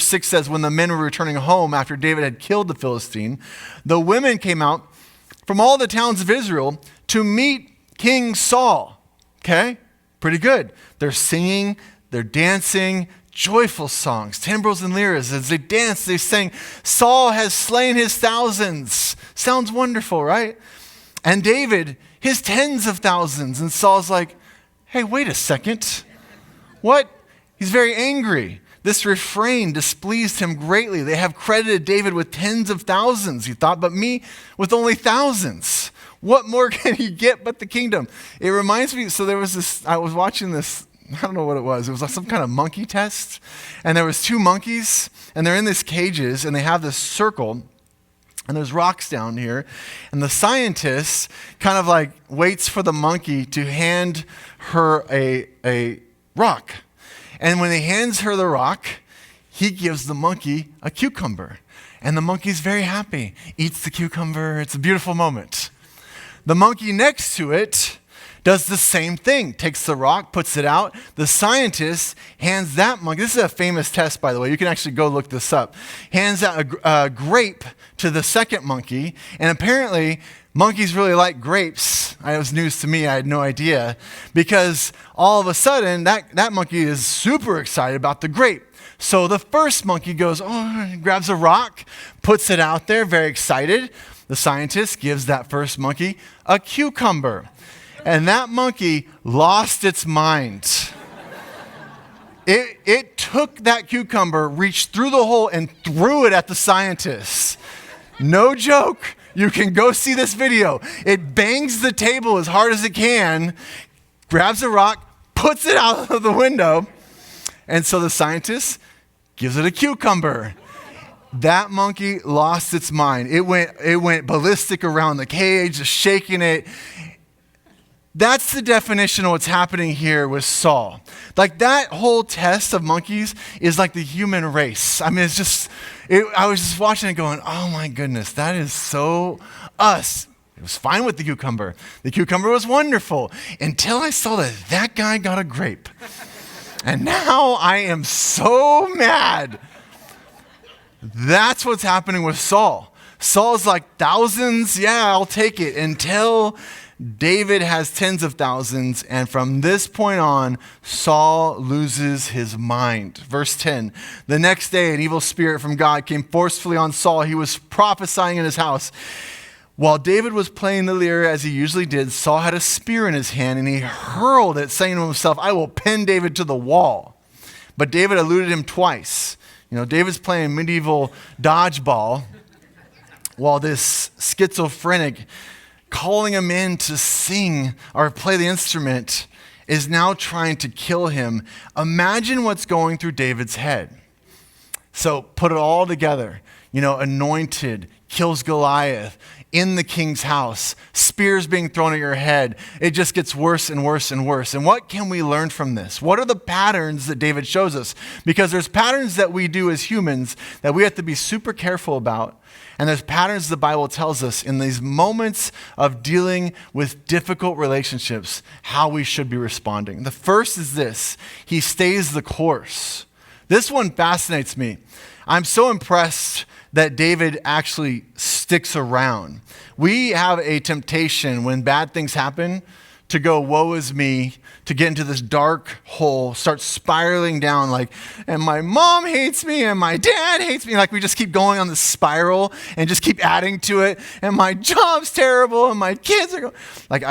6 says, when the men were returning home after David had killed the Philistine, the women came out from all the towns of Israel to meet King Saul. Okay? Pretty good. They're singing, they're dancing, joyful songs, timbrels and lyres. As they dance, they sing, Saul has slain his thousands. Sounds wonderful, right? And David, his tens of thousands. And Saul's like, hey, wait a second. What? He's very angry. This refrain displeased him greatly. They have credited David with tens of thousands, he thought, but me with only thousands. What more can he get but the kingdom? It reminds me, so there was this, I was watching this, I don't know what it was. It was like some kind of monkey test. And there was 2 monkeys, and they're in these cages, and they have this circle, and there's rocks down here. And the scientist kind of like waits for the monkey to hand her a rock. And when he hands her the rock, he gives the monkey a cucumber. And the monkey's very happy, eats the cucumber. It's a beautiful moment. The monkey next to it does the same thing, takes the rock, puts it out. The scientist hands that monkey, this is a famous test, by the way. You can actually go look this up. Hands out a grape to the second monkey. And apparently, monkeys really like grapes. It was news to me. I had no idea. Because all of a sudden, that monkey is super excited about the grape. So the first monkey goes, grabs a rock, puts it out there, very excited. The scientist gives that first monkey a cucumber. And that monkey lost its mind. It took that cucumber, reached through the hole, and threw it at the scientist. No joke. You can go see this video. It bangs the table as hard as it can, grabs a rock, puts it out of the window, and so the scientist gives it a cucumber. That monkey lost its mind. It went ballistic around the cage, just shaking it. That's the definition of what's happening here with Saul. Like that whole test of monkeys is like the human race. I mean, it's just, I was just watching it going, oh my goodness, that is so us. It was fine with the cucumber. The cucumber was wonderful until I saw that guy got a grape. And now I am so mad. That's what's happening with Saul. Saul's like, thousands, yeah, I'll take it, until David has tens of thousands, and from this point on, Saul loses his mind. Verse 10, the next day an evil spirit from God came forcefully on Saul. He was prophesying in his house. While David was playing the lyre as he usually did, Saul had a spear in his hand, and he hurled it, saying to himself, I will pin David to the wall. But David eluded him twice. You know, David's playing medieval dodgeball while this schizophrenic calling him in to sing or play the instrument is now trying to kill him. Imagine what's going through David's head. So put it all together. You know, anointed, kills Goliath, in the king's house, spears being thrown at your head. It just gets worse and worse and worse. And what can we learn from this? What are the patterns that David shows us? Because there's patterns that we do as humans that we have to be super careful about. And there's patterns the Bible tells us in these moments of dealing with difficult relationships, how we should be responding. The first is this: he stays the course. This one fascinates me. I'm so impressed that David actually sticks around. We have a temptation when bad things happen to go, woe is me, to get into this dark hole, start spiraling down like, and my mom hates me, and my dad hates me. Like we just keep going on this spiral and just keep adding to it. And my job's terrible, and my kids are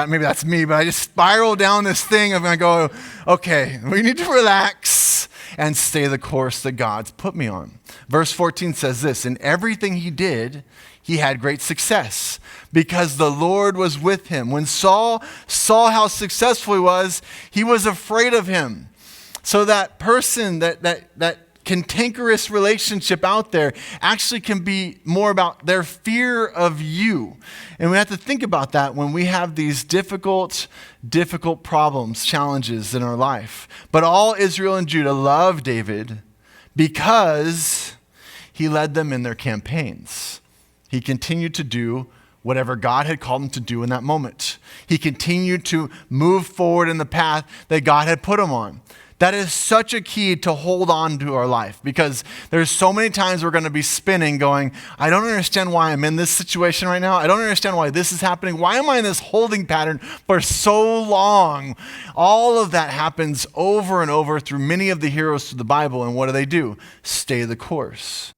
maybe that's me, but I just spiral down this thing and I go, okay, we need to relax and stay the course that God's put me on. Verse 14 says this: in everything he did, he had great success because the Lord was with him. When Saul saw how successful he was afraid of him. So that person, that cantankerous relationship out there actually can be more about their fear of you. And we have to think about that when we have these difficult problems, challenges in our life. But all Israel and Judah loved David because he led them in their campaigns. He continued to do whatever God had called him to do in that moment. He continued to move forward in the path that God had put him on. That is such a key to hold on to our life, because there's so many times we're going to be spinning going, I don't understand why I'm in this situation right now. I don't understand why this is happening. Why am I in this holding pattern for so long? All of that happens over and over through many of the heroes of the Bible. And what do? Stay the course.